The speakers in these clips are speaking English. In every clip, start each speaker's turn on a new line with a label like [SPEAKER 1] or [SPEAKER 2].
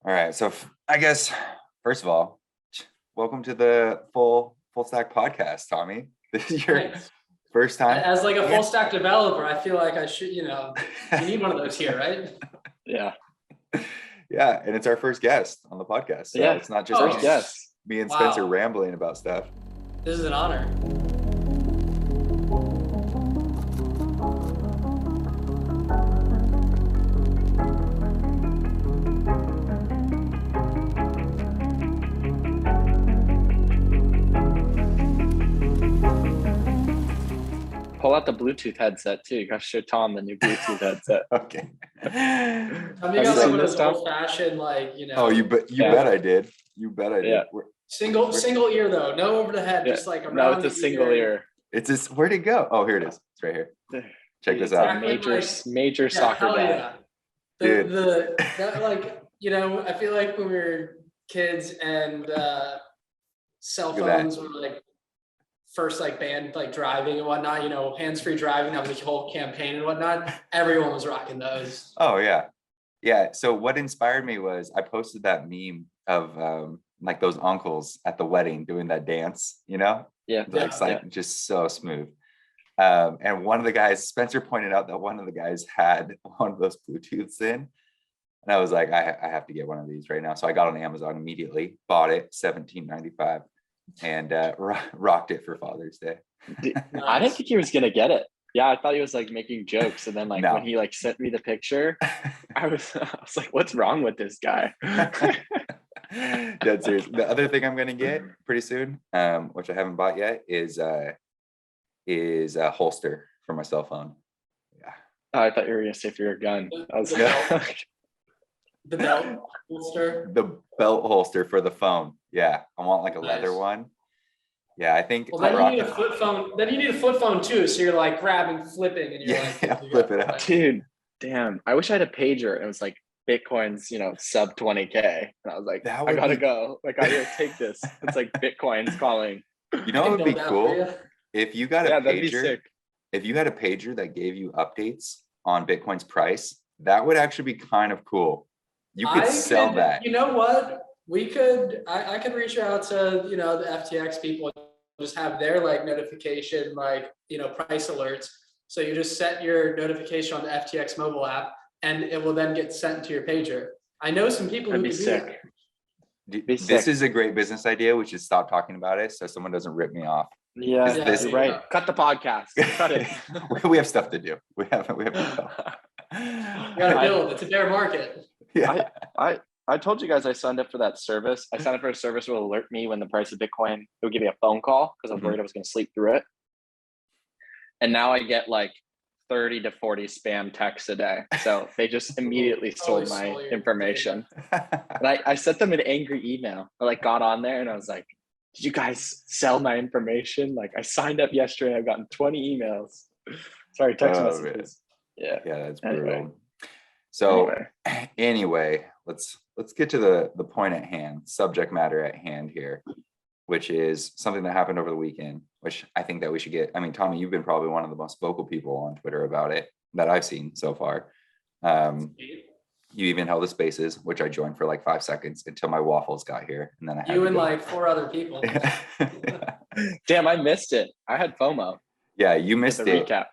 [SPEAKER 1] All right. So I guess first of all, welcome to the full stack podcast, Tommy. This is your
[SPEAKER 2] Thanks.
[SPEAKER 1] first time.
[SPEAKER 2] As like a full stack developer, I feel like I should, you need one of those here, right?
[SPEAKER 3] Yeah.
[SPEAKER 1] Yeah, and it's our first guest on the podcast. So
[SPEAKER 3] Yeah,
[SPEAKER 1] it's not just
[SPEAKER 3] first guest.
[SPEAKER 1] me and
[SPEAKER 2] Wow.
[SPEAKER 1] Spencer rambling about stuff.
[SPEAKER 2] This is an honor.
[SPEAKER 3] Pull out the Bluetooth headset too. You gotta show Tom the new Bluetooth headset.
[SPEAKER 1] Okay.
[SPEAKER 2] I mean,
[SPEAKER 3] Have
[SPEAKER 2] you
[SPEAKER 3] you
[SPEAKER 2] got
[SPEAKER 3] seen
[SPEAKER 2] some of
[SPEAKER 3] this
[SPEAKER 2] those
[SPEAKER 3] stuff?
[SPEAKER 2] old fashioned,
[SPEAKER 1] Oh, you bet I did. You bet I did.
[SPEAKER 3] Yeah.
[SPEAKER 2] single ear though, no over the head,
[SPEAKER 3] Yeah.
[SPEAKER 2] just like around.
[SPEAKER 3] No, it's a
[SPEAKER 2] the
[SPEAKER 3] single ear.
[SPEAKER 1] It's this. Where'd it go? Oh, here it is. It's right here. Check this
[SPEAKER 3] It's
[SPEAKER 1] out.
[SPEAKER 3] a major
[SPEAKER 2] Yeah,
[SPEAKER 3] soccer
[SPEAKER 2] hell
[SPEAKER 3] guy.
[SPEAKER 2] yeah.
[SPEAKER 1] Dude.
[SPEAKER 2] That like, I feel like when we were kids and cell
[SPEAKER 1] Look at that.
[SPEAKER 2] phones were like first like banned, like driving and whatnot, hands-free driving, that was a whole campaign and whatnot. Everyone was rocking those.
[SPEAKER 1] Oh yeah. Yeah. So what inspired me was I posted that meme of like those uncles at the wedding doing that dance,
[SPEAKER 3] Yeah.
[SPEAKER 1] just so smooth. And one of the guys, Spencer, pointed out that one of the guys had one of those Bluetooths in. And I was like, I have to get one of these right now. So I got on Amazon immediately, bought it, $17.95, and rocked it for Father's Day.
[SPEAKER 3] I didn't think he was gonna get it. Yeah, I thought he was like making jokes, and then like
[SPEAKER 1] No.
[SPEAKER 3] when he like sent me the picture, I was like, "What's wrong with this guy?"
[SPEAKER 1] Dead serious. The other thing I'm gonna get pretty soon, which I haven't bought yet, is a holster for my cell phone. Yeah.
[SPEAKER 3] Oh, I thought you were gonna say for your gun. I was
[SPEAKER 2] The belt holster.
[SPEAKER 1] The belt holster for the phone. Yeah, I want like a leather
[SPEAKER 2] Nice.
[SPEAKER 1] one. Yeah, I think.
[SPEAKER 2] Well, then you need a flip phone. Then you need a flip phone too. So you're like grabbing, flipping, and you're like,
[SPEAKER 1] Yeah,
[SPEAKER 2] good to
[SPEAKER 1] flip
[SPEAKER 2] go.
[SPEAKER 1] it out.
[SPEAKER 3] dude, damn. I wish I had a pager and it was like Bitcoin's, sub 20K. And I was like,
[SPEAKER 1] That
[SPEAKER 3] I
[SPEAKER 1] would
[SPEAKER 3] gotta
[SPEAKER 1] be-
[SPEAKER 3] go. Like, I gotta take this. It's like Bitcoin's calling.
[SPEAKER 1] You know
[SPEAKER 2] I
[SPEAKER 1] what
[SPEAKER 2] can
[SPEAKER 1] would be
[SPEAKER 2] build that for
[SPEAKER 1] cool
[SPEAKER 2] you.
[SPEAKER 1] if you got a
[SPEAKER 3] Yeah, that'd be
[SPEAKER 1] pager.
[SPEAKER 3] sick.
[SPEAKER 1] If you had a pager that gave you updates on Bitcoin's price, that would actually be kind of cool. You could sell that.
[SPEAKER 2] You know what? We could. I could reach out to the FTX people, and just have their like notification, like price alerts. So you just set your notification on the FTX mobile app, and it will then get sent to your pager. I know some people
[SPEAKER 3] That'd
[SPEAKER 2] who
[SPEAKER 3] be
[SPEAKER 2] can do
[SPEAKER 3] sick.
[SPEAKER 2] that.
[SPEAKER 3] Be
[SPEAKER 1] This
[SPEAKER 3] sick.
[SPEAKER 1] is a great business idea. We should stop talking about it so someone doesn't rip me off.
[SPEAKER 3] Yeah,
[SPEAKER 1] this-
[SPEAKER 3] you're right. Cut the podcast. Cut it.
[SPEAKER 1] We have stuff to do. We have to go.
[SPEAKER 2] You gotta build. It's a bear market.
[SPEAKER 1] Yeah.
[SPEAKER 3] I told you guys I signed up for that service. I signed up for a service that will alert me when the price of Bitcoin. It would give me a phone call because I was worried I was going to sleep through it. And now I get like 30 to 40 spam texts a day. So they just immediately sold my
[SPEAKER 2] stole your
[SPEAKER 3] information. And I sent them an angry email. I like got on there and I was like, did you guys sell my information? Like I signed up yesterday. I've gotten 20 emails. Sorry, text
[SPEAKER 1] Oh,
[SPEAKER 3] messages. Yeah.
[SPEAKER 1] Yeah, that's
[SPEAKER 3] Anyway.
[SPEAKER 1] brutal. So anyway, let's get to the point at hand, subject matter at hand here, which is something that happened over the weekend, which I think that we should get. I mean, Tommy, you've been probably one of the most vocal people on Twitter about it that I've seen so far. You even held the spaces, which I joined for like 5 seconds until my waffles got here, and then I had
[SPEAKER 2] You
[SPEAKER 1] to
[SPEAKER 2] and
[SPEAKER 1] go.
[SPEAKER 2] like 4 other people.
[SPEAKER 3] Damn, I missed it. I had FOMO.
[SPEAKER 1] Yeah, you
[SPEAKER 3] With
[SPEAKER 1] missed
[SPEAKER 3] the
[SPEAKER 1] it.
[SPEAKER 3] recap.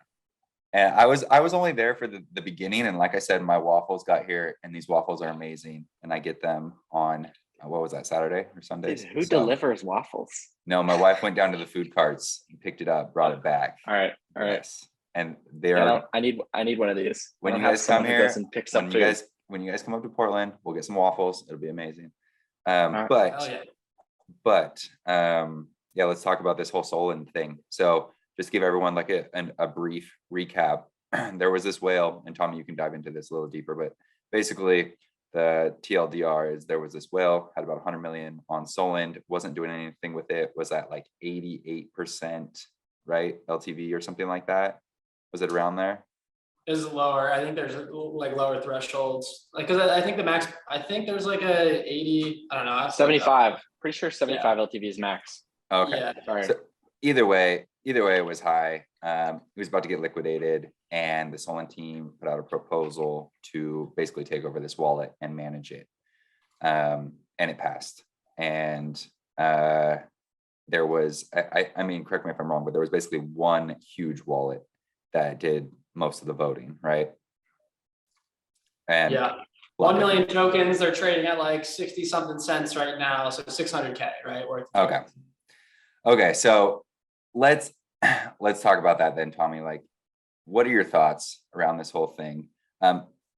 [SPEAKER 1] And I was only there for the beginning, and like I said, my waffles got here, and these waffles are amazing, and I get them on what was that, Saturday or Sundays?
[SPEAKER 3] Dude, who
[SPEAKER 1] So-
[SPEAKER 3] delivers waffles?
[SPEAKER 1] No, my wife went down to the food carts, and picked it up, brought it back.
[SPEAKER 3] All right.
[SPEAKER 1] Yes, and they're
[SPEAKER 3] Yeah, I need one of these.
[SPEAKER 1] when
[SPEAKER 3] I
[SPEAKER 1] you
[SPEAKER 3] don't have
[SPEAKER 1] guys come
[SPEAKER 3] someone who
[SPEAKER 1] here,
[SPEAKER 3] goes and picks up food.
[SPEAKER 1] when you guys come up to Portland, we'll get some waffles. It'll be amazing.
[SPEAKER 3] right.
[SPEAKER 1] But
[SPEAKER 2] Hell yeah.
[SPEAKER 1] but yeah, let's talk about this whole Solend thing. So just give everyone like a brief recap. There was this whale, and Tommy, you can dive into this a little deeper, but basically the TLDR is there was this whale, had about 100 million on Solend, wasn't doing anything with it, was at like 88%, right? LTV or something like that. Was it around there?
[SPEAKER 2] Is lower. I think there's like lower thresholds. Like, cause I think the max, I think there's like a 80, I don't know. I have to look it up.
[SPEAKER 3] 75. Pretty sure 75 LTV is max.
[SPEAKER 1] Okay.
[SPEAKER 2] Yeah.
[SPEAKER 3] Sorry.
[SPEAKER 1] So either way, it was high. It was about to get liquidated, and the Solend team put out a proposal to basically take over this wallet and manage it. and it passed. And there was, I mean, correct me if I'm wrong, but there was basically one huge wallet that did most of the voting, right? And
[SPEAKER 2] yeah, 1 million tokens, they're trading at like 60 something cents right now, so 600K, right? Worth.
[SPEAKER 1] Okay, so let's talk about that then, Tommy. Like, what are your thoughts around this whole thing?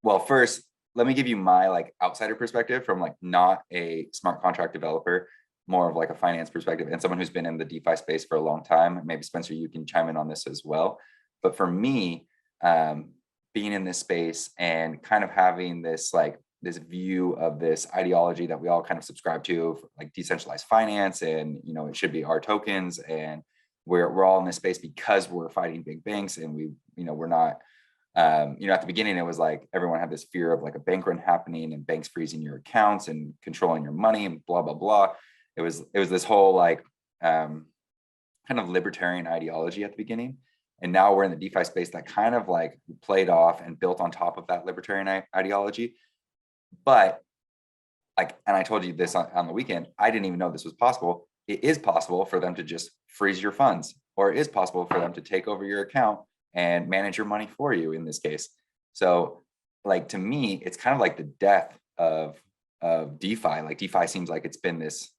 [SPEAKER 1] Well, first, let me give you my like outsider perspective from like not a smart contract developer, more of like a finance perspective and someone who's been in the DeFi space for a long time. Maybe Spencer, you can chime in on this as well. But for me, being in this space and kind of having this like this view of this ideology that we all kind of subscribe to, like decentralized finance, and you know, it should be our tokens, and we're all in this space because we're fighting big banks, and we're not. You know, at the beginning, it was like everyone had this fear of like a bank run happening and banks freezing your accounts and controlling your money and blah, blah, blah. It was this whole like kind of libertarian ideology at the beginning. And now we're in the DeFi space that kind of like played off and built on top of that libertarian ideology. But like, and I told you this on the weekend, I didn't even know this was possible. It is possible for them to just freeze your funds, or it is possible for them to take over your account and manage your money for you in this case. So like, to me, it's kind of like the death of DeFi. Like DeFi seems like it's been this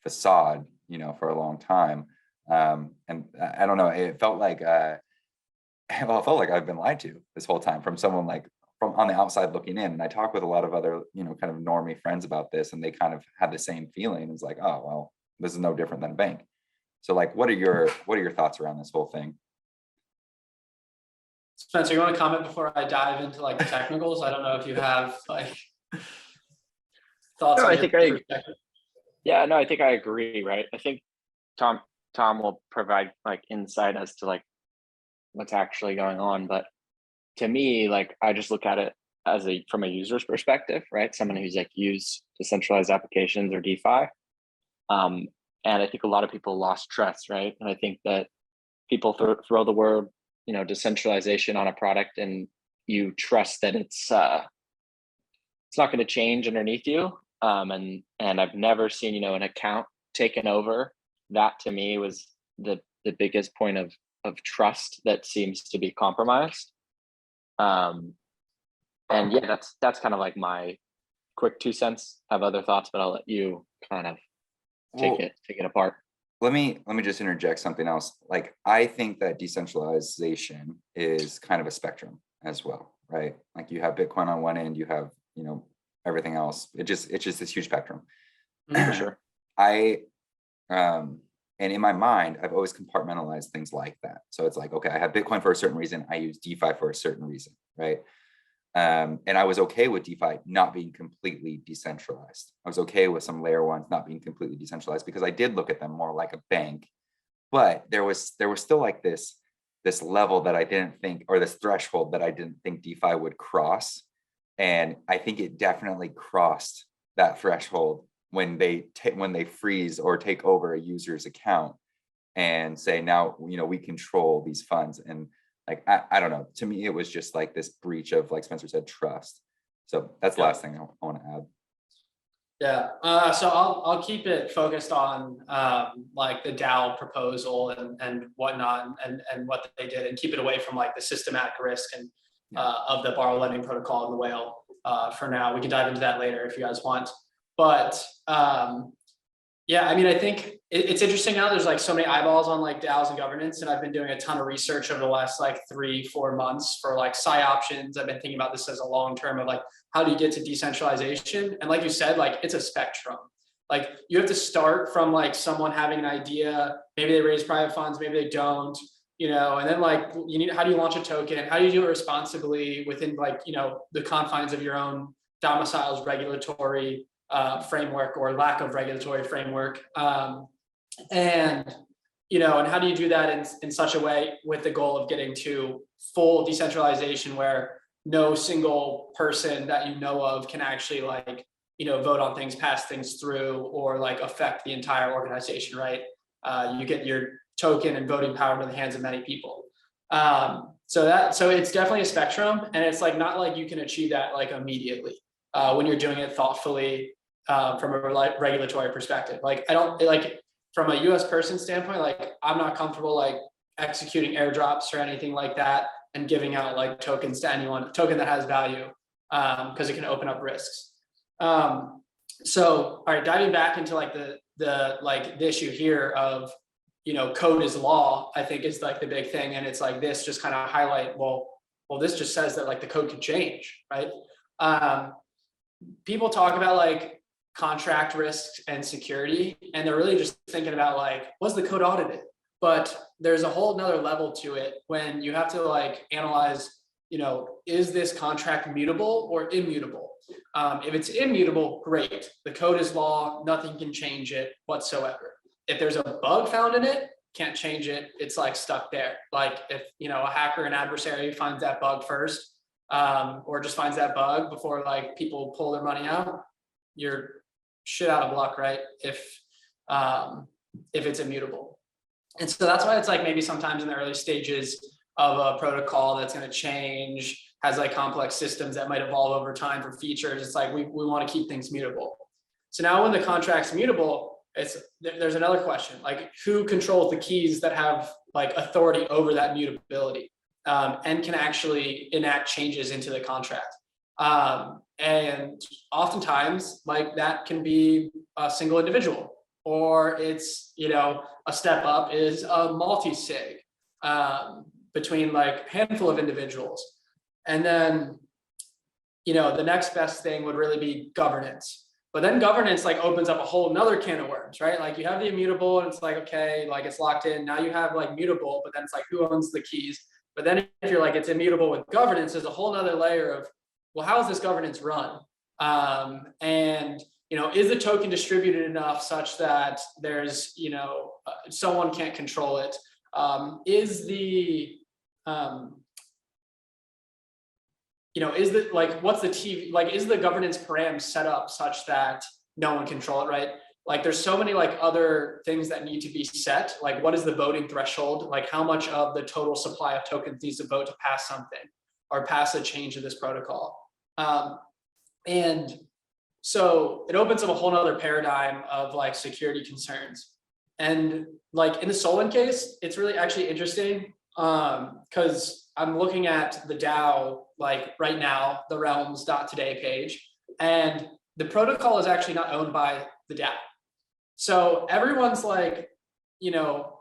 [SPEAKER 1] facade, you know, for a long time. And I don't know, it felt like, well, it felt like I've been lied to this whole time from someone like from on the outside looking in. And I talk with a lot of other, you know, kind of normie friends about this, and they kind of had the same feeling. It's like, oh, well, this is no different than a bank. So like, what are your thoughts around this whole thing?
[SPEAKER 2] Spencer, you want to comment before I dive into like the technicals? I don't know if you have like thoughts.
[SPEAKER 3] No,
[SPEAKER 2] on
[SPEAKER 3] I
[SPEAKER 2] your
[SPEAKER 3] think I think I agree, right? I think Tom will provide like insight as to like what's actually going on. But to me, like I just look at it as from a user's perspective, right? Someone who's like used decentralized applications or DeFi. And I think a lot of people lost trust, right? And I think that people throw the word, you know, decentralization on a product, and you trust that it's not going to change underneath you. And I've never seen, you know, an account taken over. That to me was the biggest point of trust that seems to be compromised. And yeah, that's kind of like my quick 2 cents. I have other thoughts, but I'll let you kind of take it apart.
[SPEAKER 1] Let me just interject something else. Like, I think that decentralization is kind of a spectrum as well, right? Like you have Bitcoin on one end, you have, you know, everything else. It's just this huge spectrum.
[SPEAKER 3] For sure.
[SPEAKER 1] And in my mind, I've always compartmentalized things like that. So it's like, okay, I have Bitcoin for a certain reason. I use DeFi for a certain reason, right? And I was okay with DeFi not being completely decentralized. I was okay with some layer ones not being completely decentralized because I did look at them more like a bank. But there was still like this level that I didn't think, or this threshold that I didn't think DeFi would cross. And I think it definitely crossed that threshold when they freeze or take over a user's account and say, now, you know, we control these funds. And like, I don't know, to me, it was just like this breach of, like Spencer said, trust. So that's the last thing I want to add.
[SPEAKER 2] Yeah, so I'll keep it focused on like the DAO proposal and whatnot, and what they did, and keep it away from like the systematic risk and of the borrow lending protocol and the whale for now. We can dive into that later if you guys want. But yeah, I mean, I think it's interesting now. There's like so many eyeballs on like DAOs and governance, and I've been doing a ton of research over the last like 3-4 months for like Psyoptions. I've been thinking about this as a long term of like, how do you get to decentralization? And like you said, like it's a spectrum. Like you have to start from like someone having an idea, maybe they raise private funds, maybe they don't, you know, and then like how do you launch a token? How do you do it responsibly within like, you know, the confines of your own domicile's regulatory framework or lack of regulatory framework, and you know, and how do you do that in such a way with the goal of getting to full decentralization where no single person that you know of can actually like, you know, vote on things, pass things through, or like affect the entire organization, right? You get your token and voting power in the hands of many people. So it's definitely a spectrum, and it's like not like you can achieve that like immediately when you're doing it thoughtfully from a regulatory perspective. Like, I don't like from a US person standpoint, like I'm not comfortable like executing airdrops or anything like that and giving out like tokens to anyone, a token that has value, because it can open up risks. So, all right, diving back into like the issue here of, you know, code is law, I think is like the big thing. And it's like, this just kind of highlight, well, this just says that like the code can change, right? People talk about like contract risks and security, and they're really just thinking about like, was the code audited? But there's a whole nother level to it when you have to like analyze, you know, is this contract mutable or immutable? If it's immutable, great. The code is law, nothing can change it whatsoever. If there's a bug found in it, can't change it. It's like stuck there. Like if, you know, a hacker, an adversary finds that bug first, or just finds that bug before like people pull their money out, you're shit out of luck, right? If it's immutable. And so that's why it's like maybe sometimes in the early stages of a protocol that's going to change, has like complex systems that might evolve over time for features. It's like we want to keep things mutable. So now when the contract's mutable, there's another question, like who controls the keys that have like authority over that mutability, and can actually enact changes into the contract. And oftentimes like that can be a single individual, or it's, you know, a step up is a multi-sig between like a handful of individuals. And then, you know, the next best thing would really be governance. But then governance like opens up a whole nother can of worms, right? Like you have the immutable and it's like, okay, like it's locked in. Now you have like mutable, but then it's like, who owns the keys? But then if you're like, it's immutable with governance, there's a whole nother layer of, well, how is this governance run? And, you know, is the token distributed enough such that there's, you know, someone can't control it? Is the, you know, is the, like, what's the TV, like, is the governance param set up such that no one control it, right? Like, there's so many like other things that need to be set. Like, what is the voting threshold? Like, how much of the total supply of tokens needs to vote to pass something or pass a change of this protocol? And so it opens up a whole nother paradigm of like security concerns. And like in the Solend case, it's really actually interesting because I'm looking at the DAO like right now, the realms.today page, and the protocol is actually not owned by the DAO. So everyone's like, you know,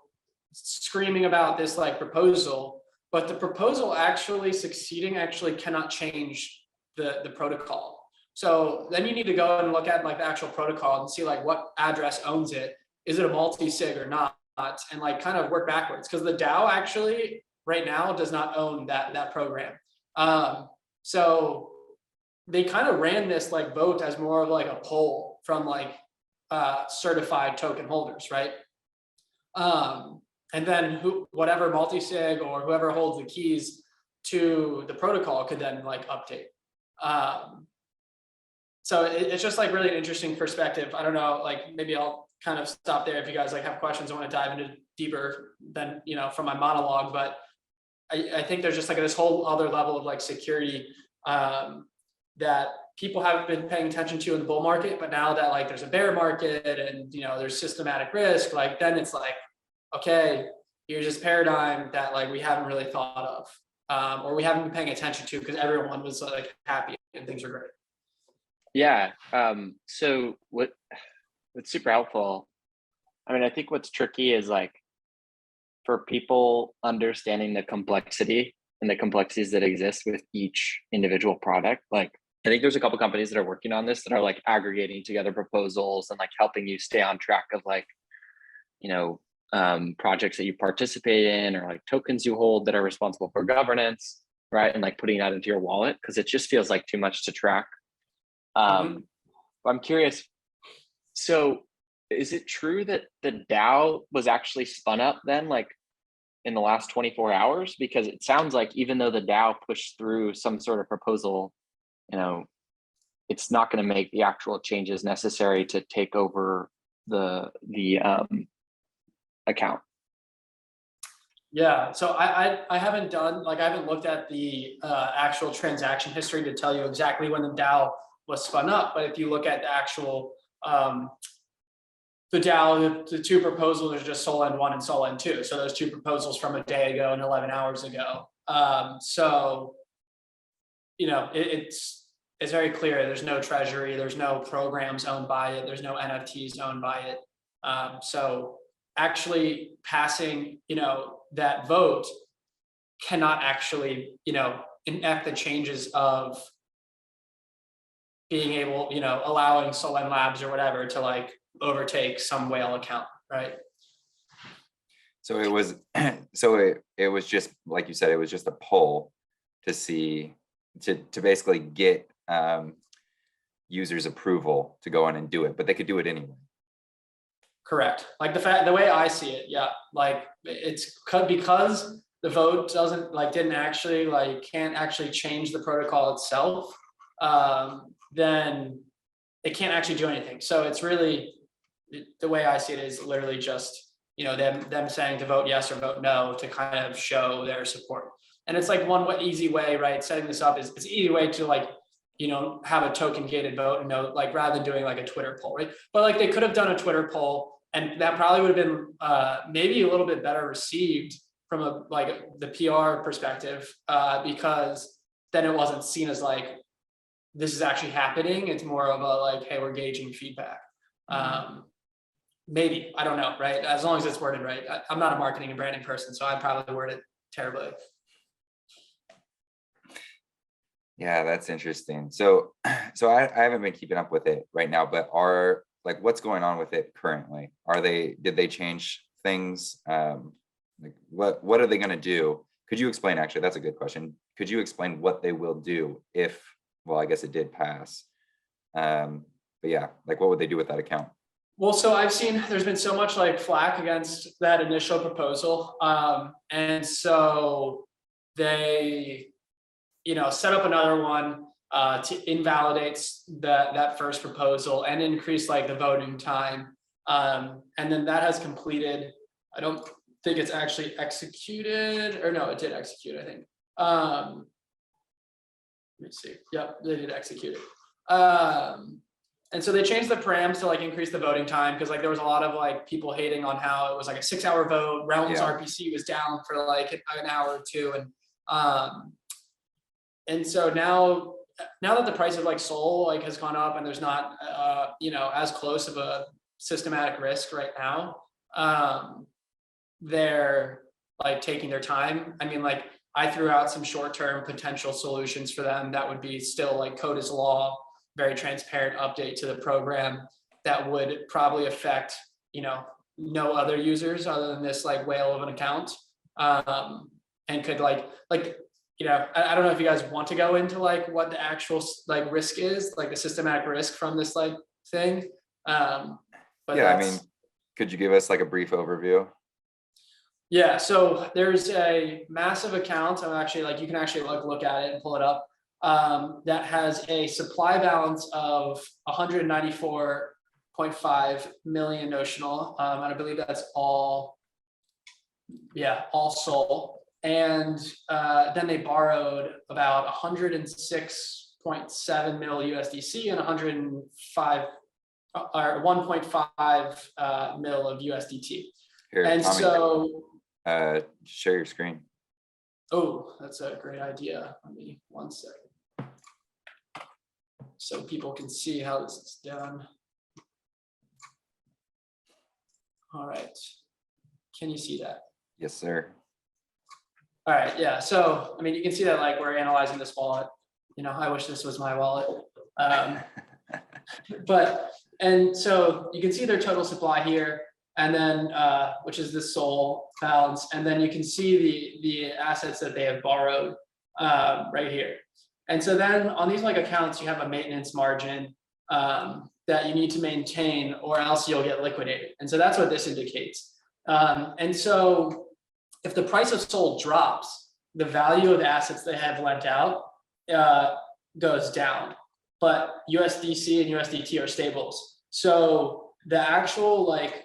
[SPEAKER 2] screaming about this like proposal, but the proposal actually succeeding actually cannot change the protocol. So then you need to go and look at like the actual protocol and see like what address owns it. Is it a multi-sig or not? And like kind of work backwards, because the DAO actually right now does not own that program. So they kind of ran this like vote as more of like a poll from like certified token holders, right? And then whatever multi-sig or whoever holds the keys to the protocol could then like update. So it's just like really an interesting perspective. I don't know, like maybe I'll kind of stop there if you guys like have questions. I want to dive into deeper than, you know, from my monologue, but I think there's just like this whole other level of like security that people haven't been paying attention to in the bull market, but now that like there's a bear market and, you know, there's systematic risk, like then it's like, okay, here's this paradigm that like we haven't really thought of, or we haven't been paying attention to because everyone was like happy and things were great.
[SPEAKER 3] Yeah. So what's super helpful. I mean, I think what's tricky is like for people understanding the complexity and the complexities that exist with each individual product. Like, I think there's a couple companies that are working on this that are like aggregating together proposals and like helping you stay on track of like, you know, projects that you participate in or like tokens you hold that are responsible for governance, right? And like putting that into your wallet, because it just feels like too much to track. I'm curious. So is it true that the DAO was actually spun up then, like in the last 24 hours? Because it sounds like even though the DAO pushed through some sort of proposal, you know, it's not going to make the actual changes necessary to take over the account.
[SPEAKER 2] Yeah, so I haven't done, like I haven't looked at the actual transaction history to tell you exactly when the DAO was spun up. But if you look at the actual the DAO, the two proposals are just Solend 1 and Solend 2. So those two proposals from a day ago and 11 hours ago. So, you know, it's very clear. There's no treasury. There's no programs owned by it. There's no NFTs owned by it. So actually passing, you know, that vote cannot actually, you know, enact the changes of being able, you know, allowing Solend Labs or whatever to like overtake some whale account, right?
[SPEAKER 1] So it was, it was just, like you said, it was just a poll to see, to basically get users' approval to go in and do it, but they could do it anyway.
[SPEAKER 2] Correct. Like the way I see it, yeah, like it's because the vote didn't actually can't actually change the protocol itself, then it can't actually do anything. So it's really, the way I see it is literally just, you know, them saying to vote yes or vote no to kind of show their support. And it's like one easy way, right? Setting this up is it's an easy way to like, you know, have a token gated vote, you know, like rather than doing like a Twitter poll, right? But like they could have done a Twitter poll and that probably would have been maybe a little bit better received from a like the PR perspective, because then it wasn't seen as like, this is actually happening. It's more of a like, hey, we're gauging feedback. Maybe, I don't know, right? As long as it's worded right. I'm not a marketing and branding person, so I'd probably word it terribly.
[SPEAKER 1] Yeah, that's interesting. So I haven't been keeping up with it right now, but like what's going on with it currently? Did they change things? Like what are they going to do? Could you explain, actually, that's a good question. Could you explain what they will do if, well, I guess it did pass. But yeah, like what would they do with that account?
[SPEAKER 2] Well, so I've seen there's been so much like flack against that initial proposal. And so they, you know, set up another one to invalidate that first proposal and increase like the voting time. And then that has completed. I don't think it's actually executed, or no, it did execute, I think. Let me see. Yep, they did execute it. And so they changed the params to like increase the voting time, because like there was a lot of like people hating on how it was like a 6-hour vote. Realms RPC was down for like an hour or two, and so now that the price of like Sol like has gone up and there's not you know, as close of a systematic risk right now, they're like taking their time. I mean, like I threw out some short-term potential solutions for them that would be still like code is law, very transparent update to the program that would probably affect, you know, no other users other than this like whale of an account, and could like, you know, I don't know if you guys want to go into like what the actual like risk is, like the systematic risk from this like thing. But
[SPEAKER 1] yeah, I mean, could you give us like a brief overview?
[SPEAKER 2] Yeah, so there's a massive account. I'm actually like, you can actually look at it and pull it up. That has a supply balance of 194.5 million notional, and I believe that's all Sol. And then they borrowed about 106.7 mil USDC and 105 or 1.5 mil of USDT.
[SPEAKER 1] Here,
[SPEAKER 2] and
[SPEAKER 1] Tommy,
[SPEAKER 2] so
[SPEAKER 1] share your screen.
[SPEAKER 2] Oh, that's a great idea. Let me 1 second. So people can see how this is done. All right. Can you see that?
[SPEAKER 1] Yes, sir.
[SPEAKER 2] All right, yeah. So, I mean, you can see that like we're analyzing this wallet. You know, I wish this was my wallet. And so you can see their total supply here, and then which is the Sol balance, and then you can see the assets that they have borrowed right here. And so then on these like accounts, you have a maintenance margin that you need to maintain, or else you'll get liquidated. And so that's what this indicates. And so if the price of Sol drops, the value of the assets they have lent out goes down, but USDC and USDT are stables. So the actual like,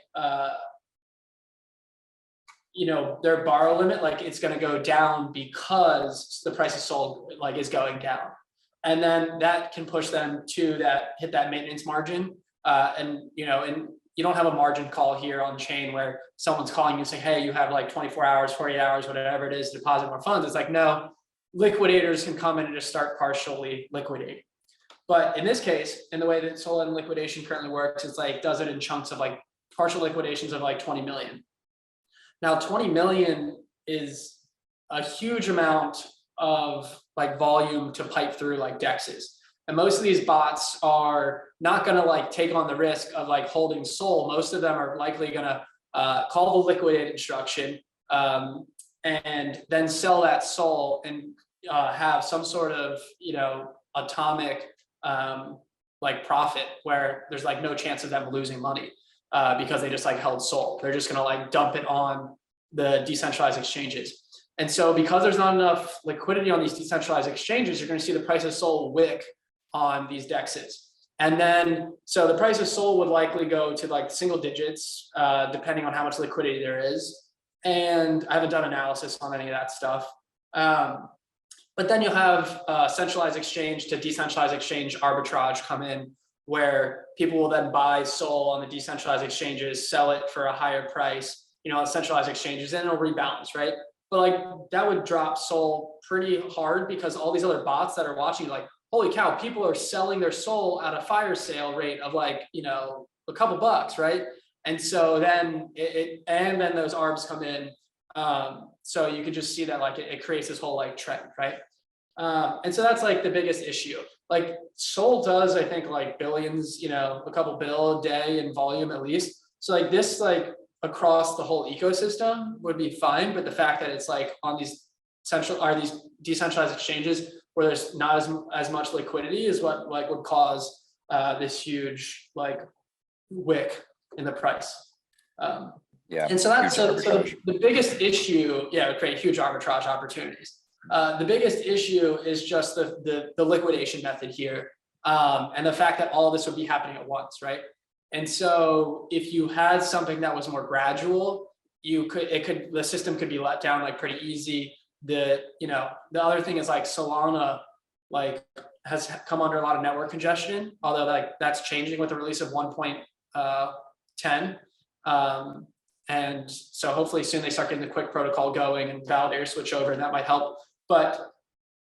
[SPEAKER 2] you know, their borrow limit, like it's going to go down because the price of Sol like is going down. And then that can push them to hit that maintenance margin. And you don't have a margin call here on chain where someone's calling you saying, hey, you have like 24 hours, 48 hours, whatever it is, to deposit more funds. It's like, no, liquidators can come in and just start partially liquidating. But in this case, in the way that Solend liquidation currently works, it's like does it in chunks of like partial liquidations of like 20 million. Now, 20 million is a huge amount of like volume to pipe through like DEXs. And most of these bots are not going to like take on the risk of like holding SOL. Most of them are likely going to call the liquidate instruction and then sell that SOL and have some sort of, atomic like profit where there's like no chance of them losing money because they just like held SOL. They're just going to like dump it on the decentralized exchanges. And so because there's not enough liquidity on these decentralized exchanges, you're going to see the price of SOL wick on these DEXs. And then, so the price of SOL would likely go to like single digits, depending on how much liquidity there is. And I haven't done analysis on any of that stuff. But then you'll have centralized exchange to decentralized exchange arbitrage come in, where people will then buy SOL on the decentralized exchanges, sell it for a higher price, on centralized exchanges, and it'll rebalance, right? But like that would drop SOL pretty hard because all these other bots that are watching, like, holy cow, people are selling their SOL at a fire sale rate of like, a couple bucks, right? And so then and then those ARBs come in. So you could just see that like it creates this whole like trend, right? And so that's like the biggest issue. Like SOL does, I think, like billions, a couple bill a day in volume at least. So like this, like across the whole ecosystem would be fine. But the fact that it's like on these these decentralized exchanges where there's not as much liquidity is what like would cause this huge like wick in the price.
[SPEAKER 1] Yeah.
[SPEAKER 2] And so that's so the biggest issue, it would create huge arbitrage opportunities. The biggest issue is just the liquidation method here, and the fact that all of this would be happening at once, right? And so if you had something that was more gradual, the system could be let down like pretty easy. The other thing is like Solana like has come under a lot of network congestion, although like that's changing with the release of 1.10. And so hopefully soon they start getting the quick protocol going and validator switch over, and that might help. But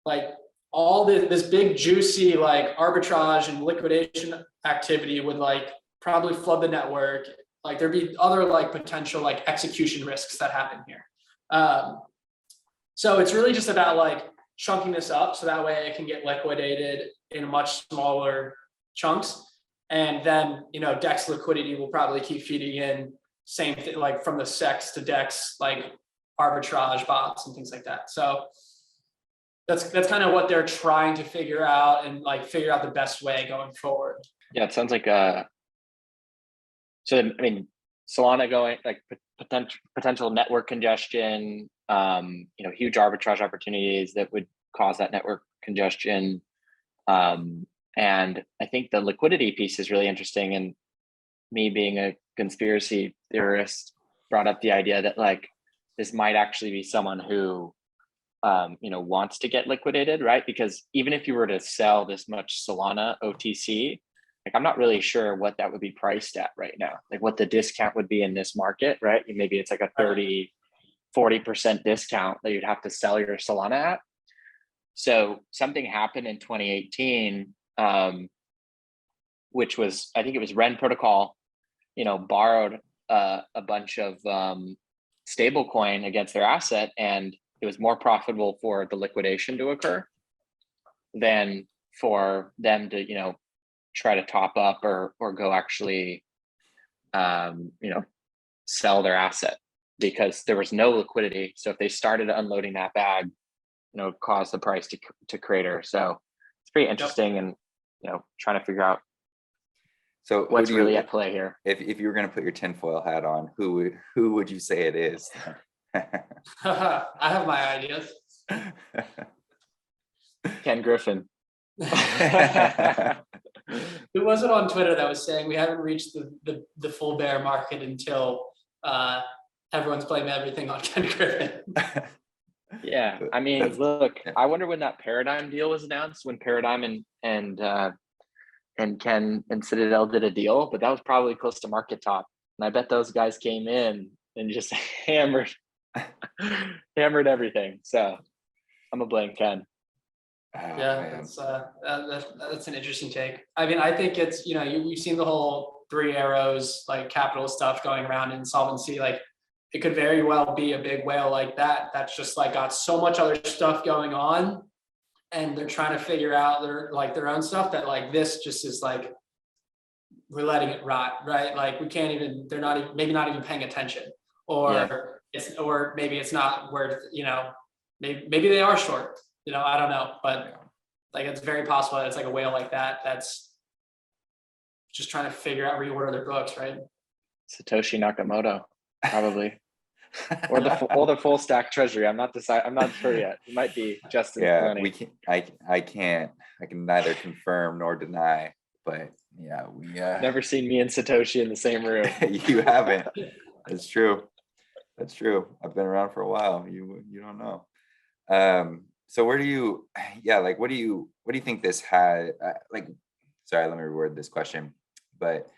[SPEAKER 2] like all this big juicy like arbitrage and liquidation activity would like probably flood the network. Like there'd be other like potential like execution risks that happen here. So it's really just about like chunking this up so that way it can get liquidated in much smaller chunks. And then, DEX liquidity will probably keep feeding in same thing, like from the SEX to DEX, like arbitrage bots and things like that. So that's kind of what they're trying to figure out and like figure out the best way going forward.
[SPEAKER 3] Yeah, it sounds like so I mean, Solana going like potential network congestion, huge arbitrage opportunities that would cause that network congestion. And I think the liquidity piece is really interesting. And me being a conspiracy theorist brought up the idea that like this might actually be someone who wants to get liquidated, right? Because even if you were to sell this much Solana OTC, like I'm not really sure what that would be priced at right now, like what the discount would be in this market, right? Maybe it's like a 30-40% discount that you'd have to sell your Solana at. So something happened in 2018, which was, I think it was Ren Protocol, borrowed a bunch of stable coin against their asset, and it was more profitable for the liquidation to occur than for them to, try to top up or go actually, sell their asset because there was no liquidity. So if they started unloading that bag, it caused the price to crater. So it's pretty interesting and, trying to figure out
[SPEAKER 1] so
[SPEAKER 3] what's really at play here.
[SPEAKER 1] If you were going to put your tinfoil hat on, who would you say it is?
[SPEAKER 2] I have my ideas.
[SPEAKER 3] Ken Griffin.
[SPEAKER 2] It wasn't on Twitter that was saying we haven't reached the full bear market until everyone's blaming everything on Ken Griffin.
[SPEAKER 3] Yeah, I mean,
[SPEAKER 1] That's-
[SPEAKER 3] look,
[SPEAKER 1] yeah.
[SPEAKER 3] I wonder when that Paradigm deal was announced, when Paradigm and Ken and Citadel did a deal, but that was probably close to market top. And I bet those guys came in and just hammered everything. So I'm gonna blame Ken.
[SPEAKER 1] Oh,
[SPEAKER 2] Yeah,
[SPEAKER 1] man.
[SPEAKER 2] that's an interesting take. I mean, I think it's, we've seen the whole three arrows, like capital stuff going around insolvency. Like it could very well be a big whale like that. That's just like got so much other stuff going on, and they're trying to figure out their own stuff that like this just is like, we're letting it rot, right? Like we can't even, they're not even, maybe not even paying attention, or maybe it's not worth, maybe they are short, I don't know, but like it's very possible that it's like a whale like that that's just trying to figure out, reorder their books, right?
[SPEAKER 3] Satoshi Nakamoto, probably. or the full stack treasury. I'm not sure yet. It might be Justin's
[SPEAKER 1] Yeah,
[SPEAKER 3] plenty.
[SPEAKER 1] we can. I can neither confirm nor deny. But yeah, we
[SPEAKER 3] Never seen me and Satoshi in the same room.
[SPEAKER 1] You haven't. That's true. That's true. I've been around for a while. You don't know. So where do you? Yeah, like what do you think this had? Like, sorry, let me reword this question. But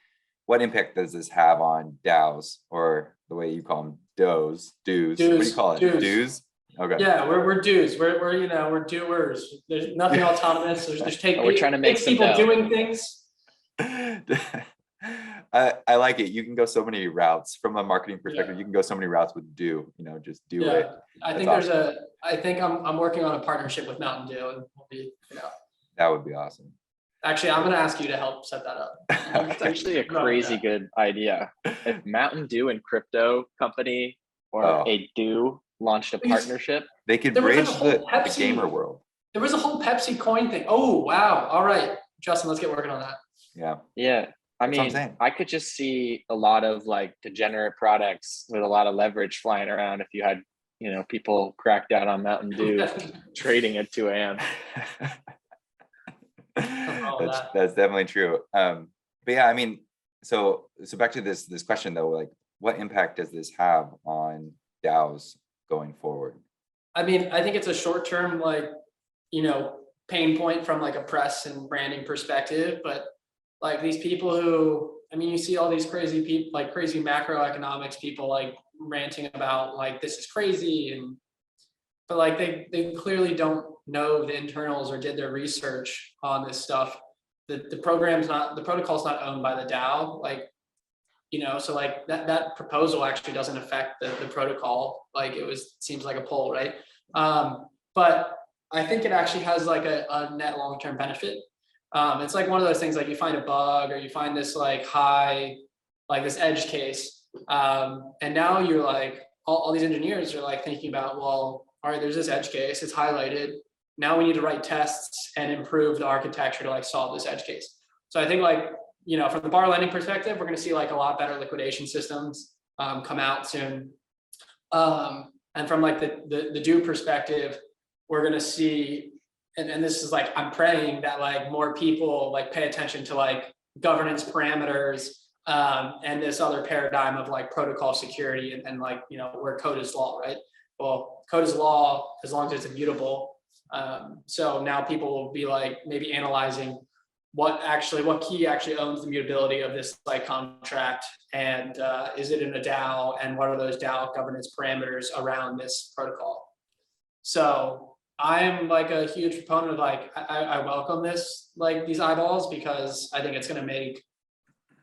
[SPEAKER 1] what impact does this have on DAOs, or the way you call them, dues? What do you call it? Dues. Okay.
[SPEAKER 2] Yeah, we're dues. We're doers. There's nothing autonomous. There's
[SPEAKER 3] We're trying to make some
[SPEAKER 2] people
[SPEAKER 3] dough.
[SPEAKER 2] doing things.
[SPEAKER 1] I like it. You can go so many routes from a marketing perspective. You can go so many routes with do. Just do it.
[SPEAKER 2] I think I think I'm working on a partnership with Mountain Dew, and we'll be,
[SPEAKER 1] That would be awesome.
[SPEAKER 2] Actually, I'm gonna ask you to help set that up.
[SPEAKER 3] It's actually a crazy good idea. If Mountain Dew and crypto company or a Dew launched a partnership,
[SPEAKER 1] they could
[SPEAKER 2] There was
[SPEAKER 1] bridge
[SPEAKER 2] like a whole
[SPEAKER 1] the
[SPEAKER 2] Pepsi-
[SPEAKER 1] gamer world.
[SPEAKER 2] There was a whole Pepsi coin thing. Oh, wow. All right, Justin, let's get working on that.
[SPEAKER 1] Yeah.
[SPEAKER 3] yeah. I
[SPEAKER 1] That's what I'm
[SPEAKER 3] mean,
[SPEAKER 1] saying.
[SPEAKER 3] I could just see a lot of like degenerate products with a lot of leverage flying around if you had, people crack down on Mountain Dew trading at 2 a.m.
[SPEAKER 1] That's definitely true. But yeah, I mean, so back to this question though, like what impact does this have on DAOs going forward?
[SPEAKER 2] I mean, I think it's a short-term, like, pain point from like a press and branding perspective, but like these people who, I mean, you see all these crazy people, like crazy macroeconomics people, like ranting about like this is crazy, but like they clearly don't know the internals or did their research on this stuff. The protocol's not owned by the DAO, like, so like that proposal actually doesn't affect the protocol. Like seems like a poll, right? But I think it actually has like a net long-term benefit. It's like one of those things, like you find a bug or you find this like this edge case. And now you're like, all these engineers are like thinking about, well, all right, there's this edge case, it's highlighted. Now we need to write tests and improve the architecture to like solve this edge case. So I think like, from the bar lending perspective, we're going to see like a lot better liquidation systems come out soon. And from like the due perspective, we're going to see, and this is like, I'm praying that like more people like pay attention to like governance parameters and this other paradigm of like protocol security and like, where code is law, right? Well, code is law as long as it's immutable. So now people will be like maybe analyzing what key actually owns the mutability of this like contract, and is it in a DAO, and what are those DAO governance parameters around this protocol? So I'm like a huge proponent of like, I welcome this, like these eyeballs, because I think it's going to make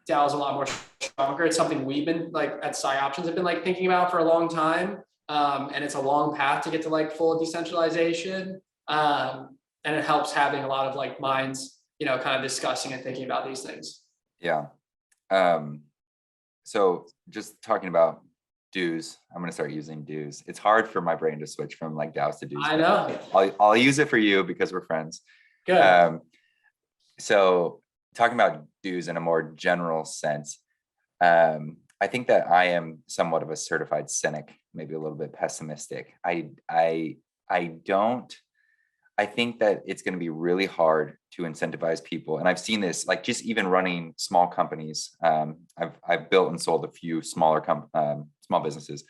[SPEAKER 2] DAOs a lot more stronger. It's something we've been like at Psyoptions have been like thinking about for a long time. And it's a long path to get to like full decentralization. And it helps having a lot of like minds, kind of discussing and thinking about these things.
[SPEAKER 1] Yeah. So just talking about dues, I'm going to start using dues. It's hard for my brain to switch from like DAOs to dues.
[SPEAKER 2] I know.
[SPEAKER 1] I'll use it for you because we're friends.
[SPEAKER 2] Good.
[SPEAKER 1] So talking about dues in a more general sense, I think that I am somewhat of a certified cynic, maybe a little bit pessimistic. I think that it's going to be really hard to incentivize people. And I've seen this, like just even running small companies. I've built and sold a few small businesses.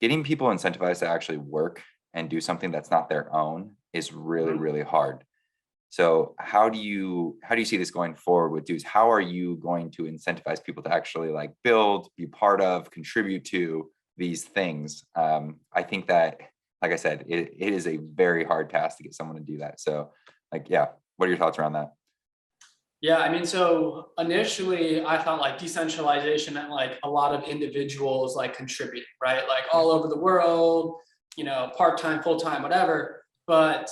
[SPEAKER 1] Getting people incentivized to actually work and do something that's not their own is really, really hard. So how do you see this going forward with dues? How are you going to incentivize people to actually like build, be part of, contribute to these things? I think that, like I said, it is a very hard task to get someone to do that. So like, yeah, what are your thoughts around that?
[SPEAKER 2] Yeah, I mean, so initially I thought like decentralization meant like a lot of individuals like contributing, right? Like all over the world, you know, part-time, full-time, whatever. But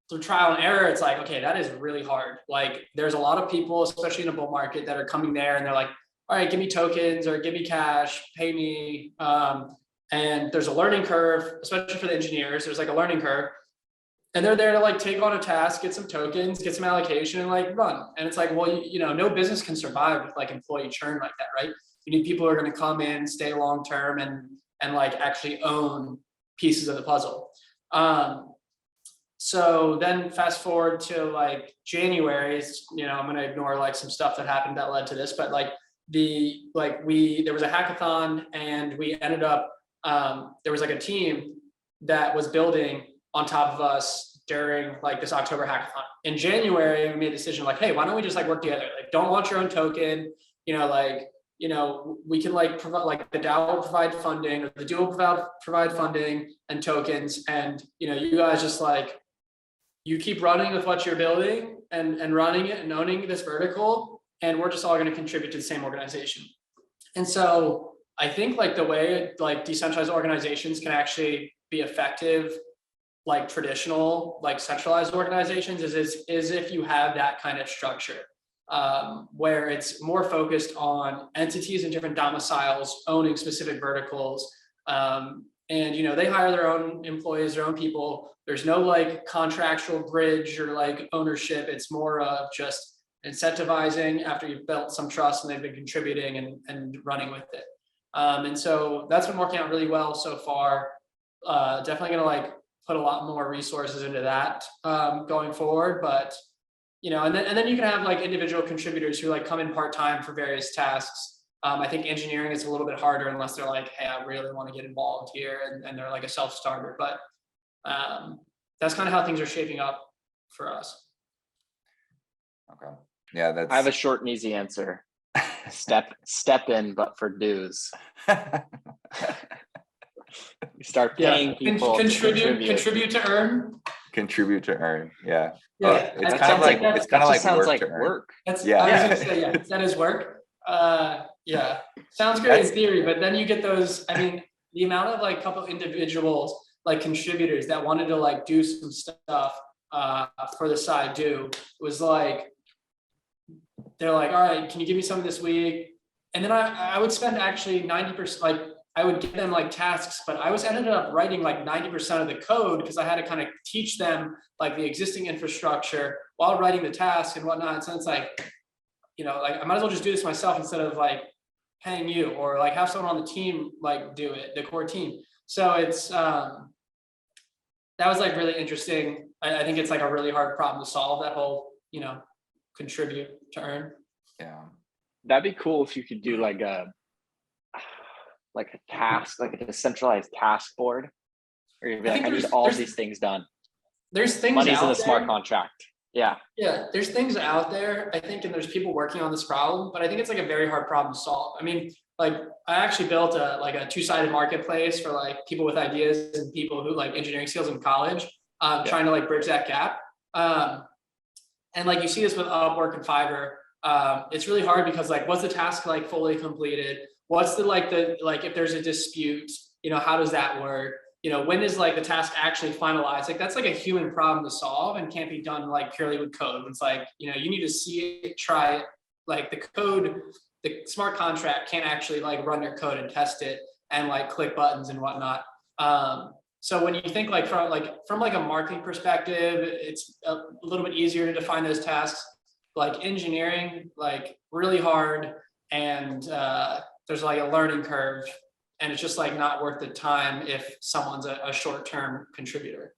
[SPEAKER 2] through trial and error, it's like, okay, that is really hard. Like there's a lot of people, especially in a bull market, that are coming there and they're like, all right, give me tokens or give me cash, pay me. And there's a learning curve, especially for the engineers, there's like a learning curve. And they're there to like take on a task, get some tokens, get some allocation, and like run. And it's like, well, you know, no business can survive with like employee churn like that, right? You need people who are going to come in, stay long term, and like actually own pieces of the puzzle. So then fast forward to like January, you know, I'm going to ignore like some stuff that happened that led to this, but like there was a hackathon and we ended up, there was like a team that was building on top of us during like this October hackathon. In January, we made a decision like, hey, why don't we just like work together? Like, don't launch your own token, we can like provide, like the DAO will provide funding, or the duo provide funding and tokens. And, you know, you guys just like, you keep running with what you're building and running it and owning this vertical. And we're just all going to contribute to the same organization. And so I think like the way like decentralized organizations can actually be effective, like traditional, like centralized organizations is if you have that kind of structure, where it's more focused on entities in different domiciles, owning specific verticals. And, you know, they hire their own employees, their own people. There's no like contractual bridge or like ownership. It's more of just incentivizing after you've built some trust and they've been contributing and running with it. And so that's been working out really well so far. Definitely gonna like put a lot more resources into that going forward. But, you know, and then you can have like individual contributors who like come in part-time for various tasks. I think engineering is a little bit harder unless they're like, hey, I really want to get involved here, and they're like a self-starter. But that's kind of how things are shaping up for us.
[SPEAKER 1] Okay. Yeah,
[SPEAKER 3] I have a short and easy answer. Step in, but for dues. We start paying people
[SPEAKER 2] contribute to earn.
[SPEAKER 1] Contribute to earn. Yeah.
[SPEAKER 2] Yeah.
[SPEAKER 1] It's kind of like work.
[SPEAKER 2] That's, yeah. I was gonna say, yeah, that is work. Yeah, sounds great in theory, but then you get those, I mean, the amount of like couple individuals, like contributors that wanted to like do some stuff for the side do was like, they're like, all right, can you give me some this week? And then I would spend actually 90%, like I would give them like tasks, but I ended up writing like 90% of the code because I had to kind of teach them like the existing infrastructure while writing the task and whatnot. So it's like, you know, like I might as well just do this myself instead of like paying you, or like have someone on the team like do it, the core team. So it's that was like really interesting. I think it's like a really hard problem to solve, that whole, you know, contribute to earn.
[SPEAKER 1] Yeah,
[SPEAKER 3] that'd be cool if you could do like a task, like a decentralized task board, where you'd be like, I need all these things done.
[SPEAKER 2] There's things
[SPEAKER 3] money's
[SPEAKER 2] out
[SPEAKER 3] in the
[SPEAKER 2] there.
[SPEAKER 3] smart contract. Yeah,
[SPEAKER 2] there's things out there, I think, and there's people working on this problem, but I think it's like a very hard problem to solve. I mean, like I actually built a two-sided marketplace for like people with ideas and people who like engineering skills in college, trying to like bridge that gap. And like you see this with Upwork and Fiverr. It's really hard because like, what's the task like fully completed? What's like if there's a dispute, you know, how does that work? You know, when is like the task actually finalized? Like that's like a human problem to solve and can't be done like purely with code. It's like, you know, you need to see it, try it. Like the code, the smart contract can't actually like run your code and test it and like click buttons and whatnot. So when you think like from a marketing perspective, it's a little bit easier to define those tasks. Like engineering, like really hard, and there's like a learning curve. And it's just like not worth the time if someone's a short-term contributor.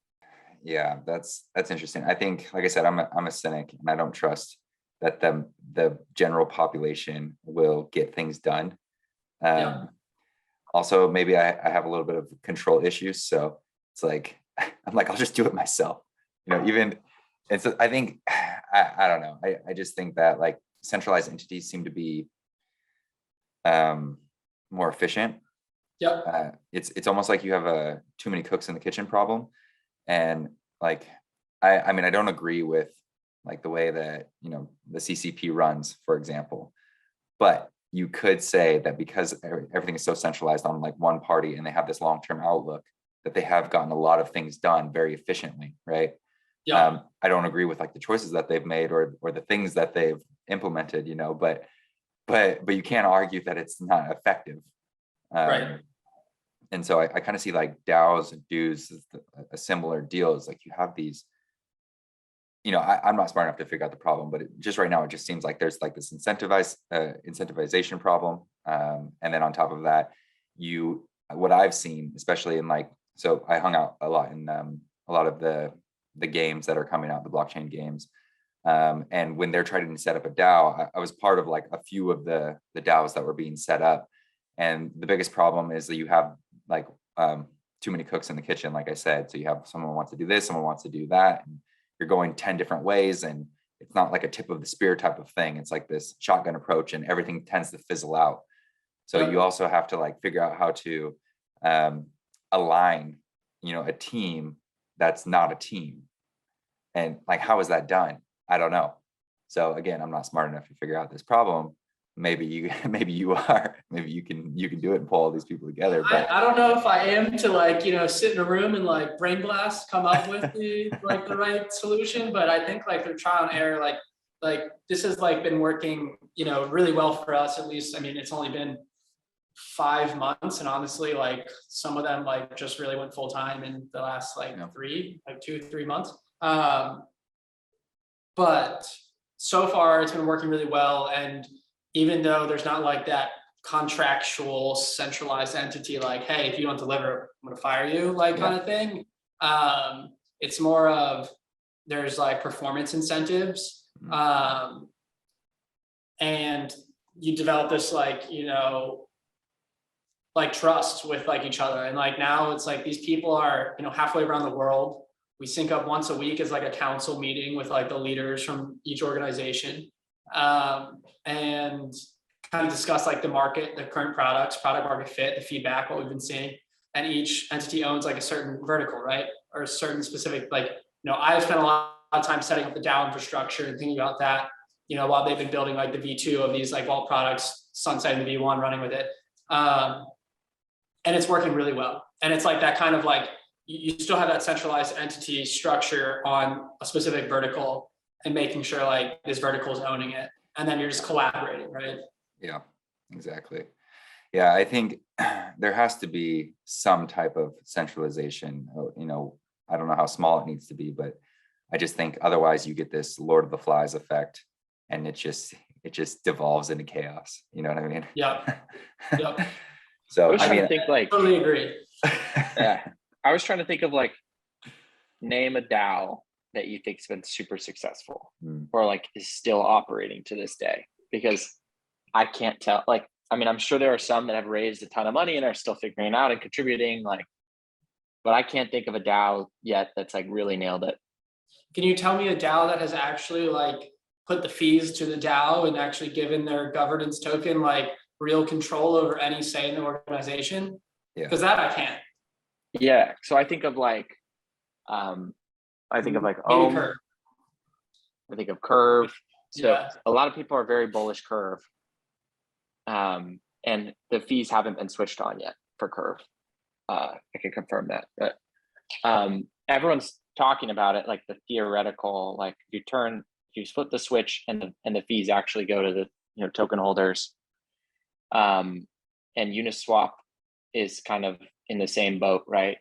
[SPEAKER 1] Yeah, that's interesting. I think, like I said, I'm a cynic, and I don't trust that the general population will get things done. also maybe I have a little bit of control issues. So it's like, I'm like, I'll just do it myself, even, and so I think, I don't know. I just think that like centralized entities seem to be more efficient.
[SPEAKER 2] Yep.
[SPEAKER 1] It's almost like you have a too many cooks in the kitchen problem. And like, I mean, I don't agree with like the way that, the CCP runs, for example, but you could say that because everything is so centralized on like one party and they have this long-term outlook, that they have gotten a lot of things done very efficiently, right?
[SPEAKER 2] Yeah.
[SPEAKER 1] I don't agree with like the choices that they've made or the things that they've implemented, but you can't argue that it's not effective.
[SPEAKER 2] Right.
[SPEAKER 1] And so I kind of see like DAOs and dues as a similar deal. Is like you have these, I'm not smart enough to figure out the problem, but just right now it just seems like there's like this incentivization problem, and then on top of that, what I've seen, especially in like, so I hung out a lot in a lot of the games that are coming out, the blockchain games, and when they're trying to set up a DAO, I was part of like a few of the DAOs that were being set up, and the biggest problem is that you have like too many cooks in the kitchen, like I said. So you have someone wants to do this, someone wants to do that, and you're going 10 different ways, and it's not like a tip of the spear type of thing. It's like this shotgun approach, and everything tends to fizzle out. So you also have to like figure out how to align, a team that's not a team. And like, how is that done? I don't know. So again, I'm not smart enough to figure out this problem. Maybe you are. Maybe you can do it and pull all these people together. But
[SPEAKER 2] I don't know if I am to like, sit in a room and like brain blast, come up with the right solution. But I think like through trial and error, like this has like been working, really well for us, at least. I mean, it's only been 5 months, and honestly, like some of them like just really went full time in the last like 2-3 months. But so far it's been working really well. And even though there's not like that contractual centralized entity, like, hey, if you don't deliver, I'm gonna fire you, like kind of thing. It's more of there's like performance incentives. And you develop this like, like trust with like each other. And like now it's like these people are, halfway around the world. We sync up once a week as like a council meeting with like the leaders from each organization, and kind of discuss like the market, the current products, product market fit, the feedback, what we've been seeing. And each entity owns like a certain vertical, right? Or a certain specific, like, I've spent a lot of time setting up the DAO infrastructure and thinking about that, while they've been building like the V2 of these like vault products, sunsetting the V1, running with it. And it's working really well. And it's like that kind of like, you still have that centralized entity structure on a specific vertical and making sure like this vertical is owning it. And then you're just collaborating, right?
[SPEAKER 1] Yeah, exactly. Yeah, I think there has to be some type of centralization. I don't know how small it needs to be, but I just think otherwise you get this Lord of the Flies effect, and it just devolves into chaos. You know what I mean?
[SPEAKER 2] Yeah. Yep.
[SPEAKER 1] So
[SPEAKER 3] I was trying to think like,
[SPEAKER 2] totally agree.
[SPEAKER 3] Yeah, I was trying to think of like, name a DAO that you think's been super successful or like is still operating to this day, because I can't tell. Like, I mean, I'm sure there are some that have raised a ton of money and are still figuring out and contributing, like, but I can't think of a DAO yet that's like really nailed it.
[SPEAKER 2] Can you tell me a DAO that has actually like put the fees to the DAO and actually given their governance token like real control over any say in the organization?
[SPEAKER 1] Yeah.
[SPEAKER 2] Because that I can't.
[SPEAKER 3] Yeah. So I think of like, I think of like
[SPEAKER 2] Curve.
[SPEAKER 3] I think of Curve. So
[SPEAKER 2] Yeah.
[SPEAKER 3] a lot of people are very bullish Curve. And the fees haven't been switched on yet for Curve. I can confirm that. But everyone's talking about it, like the theoretical, like if you split the switch and the fees actually go to the token holders. And Uniswap is kind of in the same boat, right?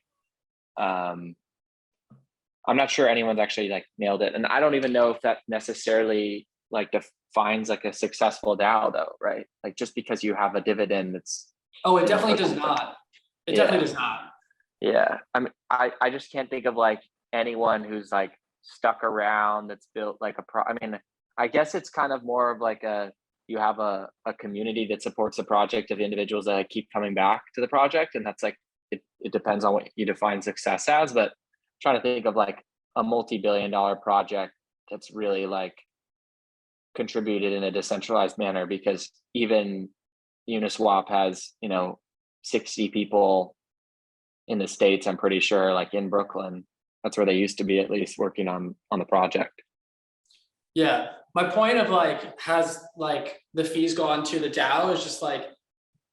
[SPEAKER 3] I'm not sure anyone's actually like nailed it. And I don't even know if that necessarily like defines like a successful DAO though, right? Like just because you have a dividend, it's.
[SPEAKER 2] Oh, it definitely does not. It definitely does not.
[SPEAKER 3] Yeah. I mean, I just can't think of like anyone who's like stuck around that's built like I mean, I guess it's kind of more of like a you have a community that supports the project of individuals that keep coming back to the project. And that's like, it depends on what you define success as, but trying to think of like a multi-billion-dollar project that's really like contributed in a decentralized manner, because even Uniswap has, 60 people in the States, I'm pretty sure, like in Brooklyn. That's where they used to be, at least, working on the project.
[SPEAKER 2] Yeah, my point of like, has like the fees gone to the DAO is just like,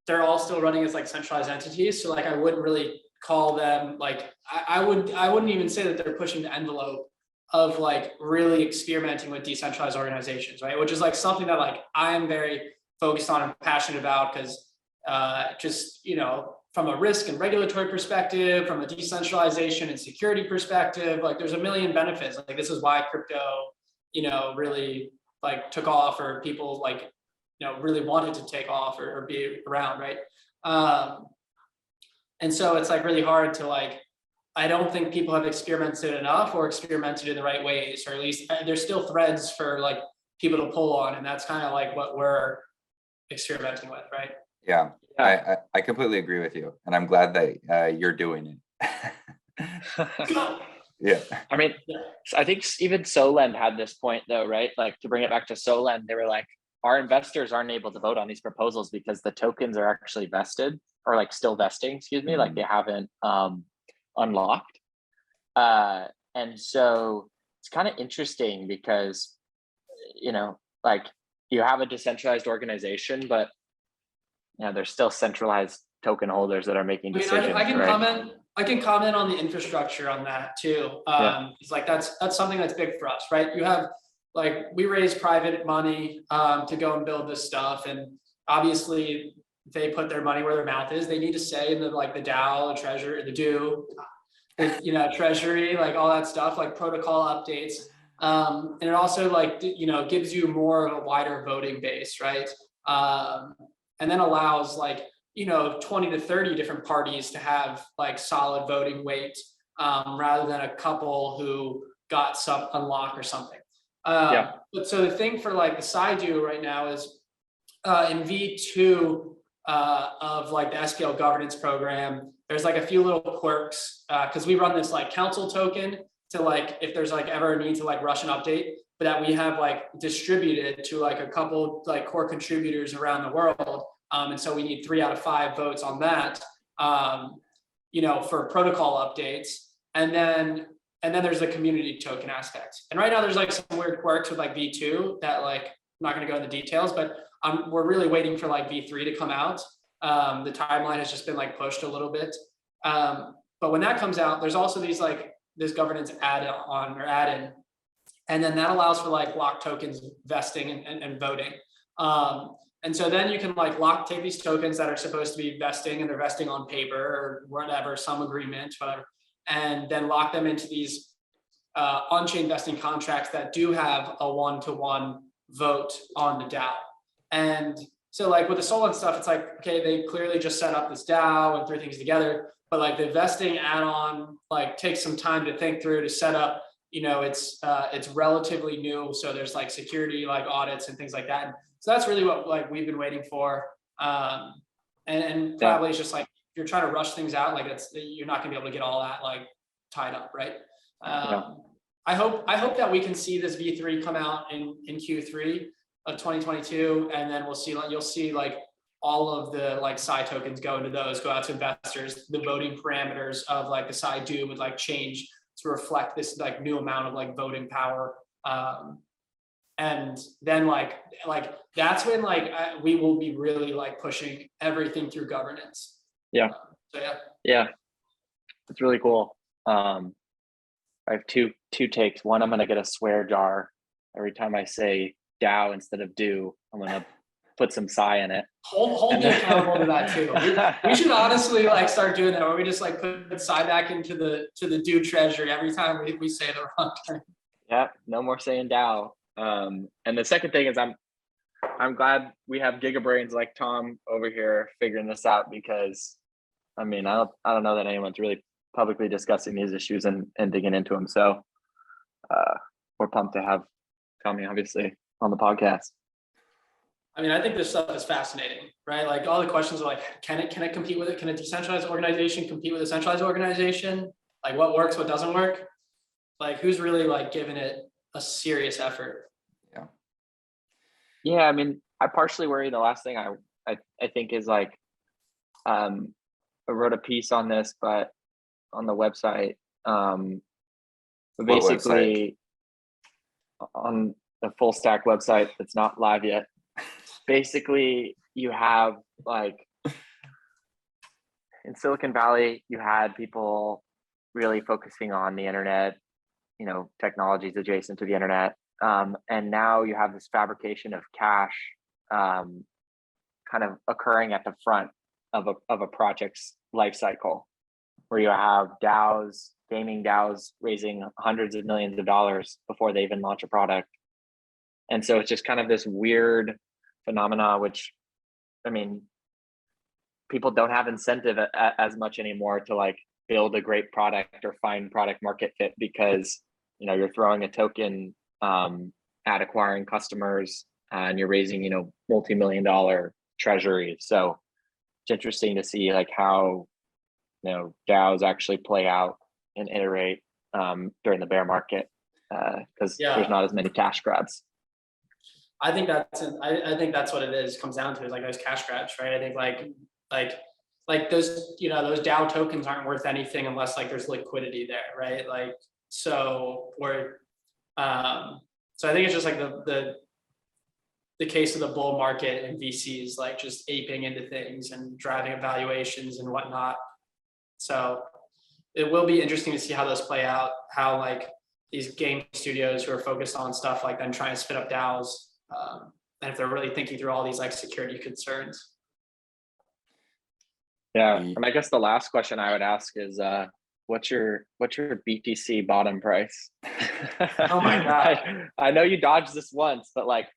[SPEAKER 2] they're all still running as like centralized entities. So like, I wouldn't really call them like, I wouldn't even say that they're pushing the envelope of like really experimenting with decentralized organizations, right? Which is like something that like I'm very focused on and passionate about, because just, from a risk and regulatory perspective, from a decentralization and security perspective, like there's a million benefits. Like this is why crypto, really like took off, or people like, really wanted to take off or be around, right? And so it's like really hard to like, I don't think people have experimented enough or experimented in the right ways, or at least there's still threads for like people to pull on. And that's kind of like what we're experimenting with, right?
[SPEAKER 1] Yeah, I completely agree with you. And I'm glad that you're doing it. Yeah.
[SPEAKER 3] I mean, I think even Solend had this point though, right? Like, to bring it back to Solend, they were like, our investors aren't able to vote on these proposals because the tokens are actually vested, or like still vesting, excuse me, like they haven't unlocked. And so it's kind of interesting because, like you have a decentralized organization, but there's still centralized token holders that are making decisions.
[SPEAKER 2] I can
[SPEAKER 3] right?
[SPEAKER 2] I can comment on the infrastructure on that too. It's like that's something that's big for us, right? You have like, we raise private money to go and build this stuff, and obviously they put their money where their mouth is. They need to say in the like the DAO, the treasury, the DO, treasury, like all that stuff, like protocol updates. And it also like gives you more of a wider voting base, right? And then allows like 20 to 30 different parties to have like solid voting weight, rather than a couple who got some unlock or something. But so the thing for like the SciDo right now is in V2 of like the SPL governance program, there's like a few little quirks, because we run this like council token to like, if there's like ever a need to like rush an update, but that we have like distributed to like a couple like core contributors around the world. And so we need 3 out of 5 votes on that, for protocol updates. And then there's the community token aspect. And right now there's like some weird quirks with like V2 that like, I'm not going to go into details, but we're really waiting for like V3 to come out. The timeline has just been like pushed a little bit. But when that comes out, there's also these like this governance add-in. And then that allows for like lock tokens vesting and voting. And so then you can like take these tokens that are supposed to be vesting, and they're vesting on paper or whatever, some agreement, whatever, and then lock them into these on-chain vesting contracts that do have a 1-to-1 vote on the DAO. And so like with the Solend stuff, it's like, okay, they clearly just set up this DAO and threw things together, but like the vesting add-on like takes some time to think through, to set up. It's relatively new, so there's like security like audits and things like that. So that's really what like we've been waiting for. And probably it's just like, if you're trying to rush things out, like you're not gonna be able to get all that like tied up, right? I hope that we can see this V3 come out in Q3 of 2022, and then you'll see like all of the like Psy tokens go out to investors. The voting parameters of like the SciDo would like change to reflect this like new amount of like voting power. And then like that's when like we will be really like pushing everything through governance.
[SPEAKER 3] Yeah.
[SPEAKER 2] Yeah,
[SPEAKER 3] it's really cool. I have two takes. One, I'm gonna get a swear jar every time I say DAO instead of do. I'm gonna put some Psy in it.
[SPEAKER 2] Hold me accountable to that too. We should honestly like start doing that, where we just like put Psy back into the do treasury every time we say the wrong term.
[SPEAKER 3] Yeah, no more saying DAO. And the second thing is I'm glad we have gigabrains like Tom over here figuring this out, because I mean, I don't know that anyone's really publicly discussing these issues and digging into them. So we're pumped to have Tommy obviously on the podcast.
[SPEAKER 2] I mean, I think this stuff is fascinating, right? Like all the questions are like, can it compete with it? Can a decentralized organization compete with a centralized organization? Like what works, what doesn't work? Like who's really like giving it a serious effort?
[SPEAKER 3] Yeah, I mean, I partially worry. The last thing I think is like, I wrote a piece on this, but on the website, but
[SPEAKER 1] What website?
[SPEAKER 3] basically on the FULLSTACK website that's not live yet. Basically, you have like in Silicon Valley, you had people really focusing on the internet, you know, technologies adjacent to the internet. And now you have this fabrication of cash kind of occurring at the front of a project's life cycle, where you have DAOs, gaming DAOs raising hundreds of millions of dollars before they even launch a product. And so it's just kind of this weird phenomena, which, I mean, people don't have incentive as much anymore to like build a great product or find product market fit, because, you know, you're throwing a token at acquiring customers and you're raising, you know, multi-million-dollar treasuries. So it's interesting to see like how, you know, DAOs actually play out and iterate during the bear market, because there's not as many cash grabs.
[SPEAKER 2] I think that's what it is. Comes down to is like those cash grabs, right? I think like those, you know, those DAO tokens aren't worth anything unless like there's liquidity there, right? Like so so I think it's just like the case of the bull market and VCs like just aping into things and driving evaluations and whatnot. So it will be interesting to see how those play out, how like these game studios who are focused on stuff like then trying to spin up DAOs, and if they're really thinking through all these like security concerns.
[SPEAKER 3] Yeah, and I guess the last question I would ask is, what's your BTC bottom price?
[SPEAKER 2] Oh my God.
[SPEAKER 3] I know you dodged this once, but like,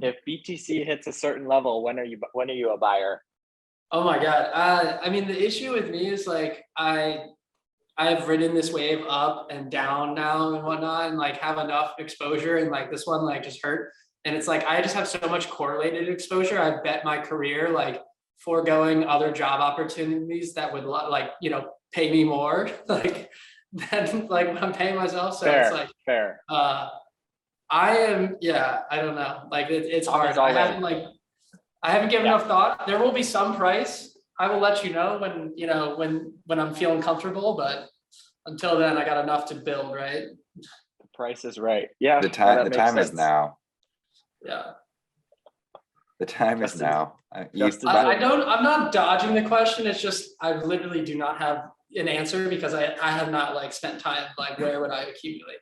[SPEAKER 3] if BTC hits a certain level, when are you a buyer?
[SPEAKER 2] Oh my God. I mean, the issue with me is like I've ridden this wave up and down now and whatnot, and like have enough exposure, and like this one like just hurt. And it's like I just have so much correlated exposure. I bet my career like foregoing other job opportunities that would like, you know, pay me more like than like what I'm paying myself. So it's like
[SPEAKER 3] fair.
[SPEAKER 2] I don't know. Like it's hard. I haven't given enough thought. There will be some price. I will let you know when, you know, when I'm feeling comfortable, but until then I got enough to build, right?
[SPEAKER 3] The price is right. Yeah.
[SPEAKER 1] The time is now.
[SPEAKER 2] Yeah.
[SPEAKER 1] The time is now.
[SPEAKER 2] I'm not dodging the question. It's just, I literally do not have an answer because I have not like spent time, like where would I accumulate?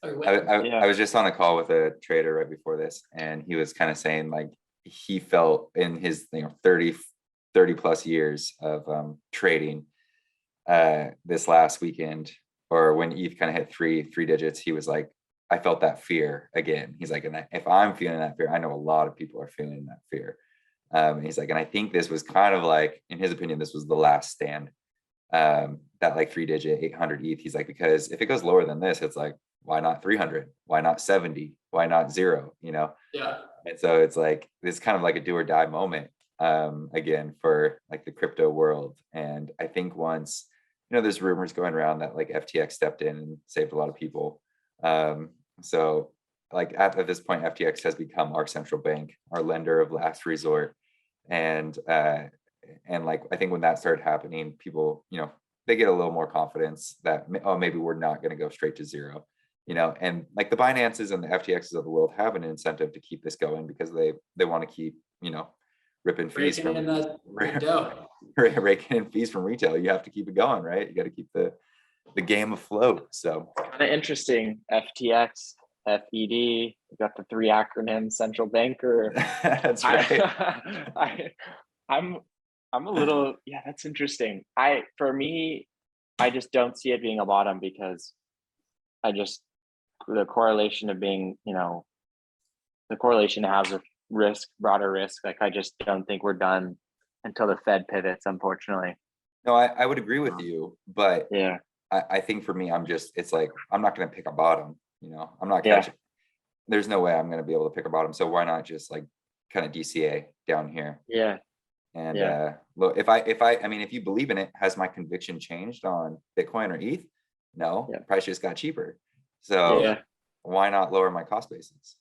[SPEAKER 1] I was just on a call with a trader right before this, and he was kind of saying like he felt in his 30 plus years of trading this last weekend, or when ETH kind of hit three digits, he was like, I felt that fear again. He's like, and if I'm feeling that fear, I know a lot of people are feeling that fear. He's like, and I think this was kind of like, in his opinion, this was the last stand, that like 3-digit 800 ETH. He's like, because if it goes lower than this, it's like, why not 300? Why not 70? Why not 0? You know?
[SPEAKER 2] Yeah.
[SPEAKER 1] And so it's like, this kind of like a do or die moment, again, for like the crypto world. And I think once, you know, there's rumors going around that like FTX stepped in and saved a lot of people. So like at this point, FTX has become our central bank, our lender of last resort. And like, I think when that started happening, people, you know, they get a little more confidence that, oh, maybe we're not going to go straight to 0, you know, and like the Binances and the FTXs of the world have an incentive to keep this going because they want to keep, you know, ripping fees from raking in fees from retail. You have to keep it going, right? You got to keep the game afloat. So
[SPEAKER 3] kind of interesting. FTX, FED, we got the 3 acronyms, central banker.
[SPEAKER 1] That's right.
[SPEAKER 3] I'm a little, yeah, that's interesting. For me, I just don't see it being a bottom because the correlation of being, you know, the correlation has a risk, broader risk. Like, I just don't think we're done until the Fed pivots, unfortunately.
[SPEAKER 1] No, I would agree with you, but
[SPEAKER 3] yeah,
[SPEAKER 1] I think for me, it's like, I'm not going to pick a bottom, you know, I'm not catching. There's no way I'm going to be able to pick a bottom. So why not just like kind of DCA down here.
[SPEAKER 3] Yeah.
[SPEAKER 1] And
[SPEAKER 3] Yeah.
[SPEAKER 1] look, if you believe in it, has my conviction changed on Bitcoin or ETH? No,
[SPEAKER 3] Yeah.
[SPEAKER 1] price just got cheaper. So
[SPEAKER 3] Yeah.
[SPEAKER 1] why not lower my cost basis?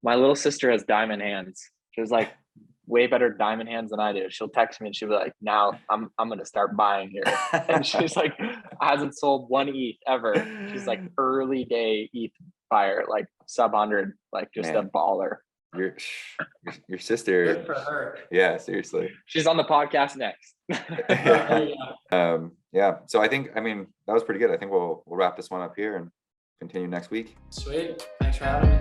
[SPEAKER 3] My little sister has diamond hands. She was like way better diamond hands than I do. She'll text me and she'll be like, now I'm gonna start buying here. And she's like, hasn't sold one ETH ever. She's like early day ETH buyer, like sub 100, like just a baller.
[SPEAKER 1] Your sister.
[SPEAKER 2] Good for her.
[SPEAKER 1] Yeah, seriously.
[SPEAKER 3] She's on the podcast next.
[SPEAKER 1] Yeah. So I think, that was pretty good. I think we'll wrap this one up here and continue next week.
[SPEAKER 2] Sweet. Thanks for having me.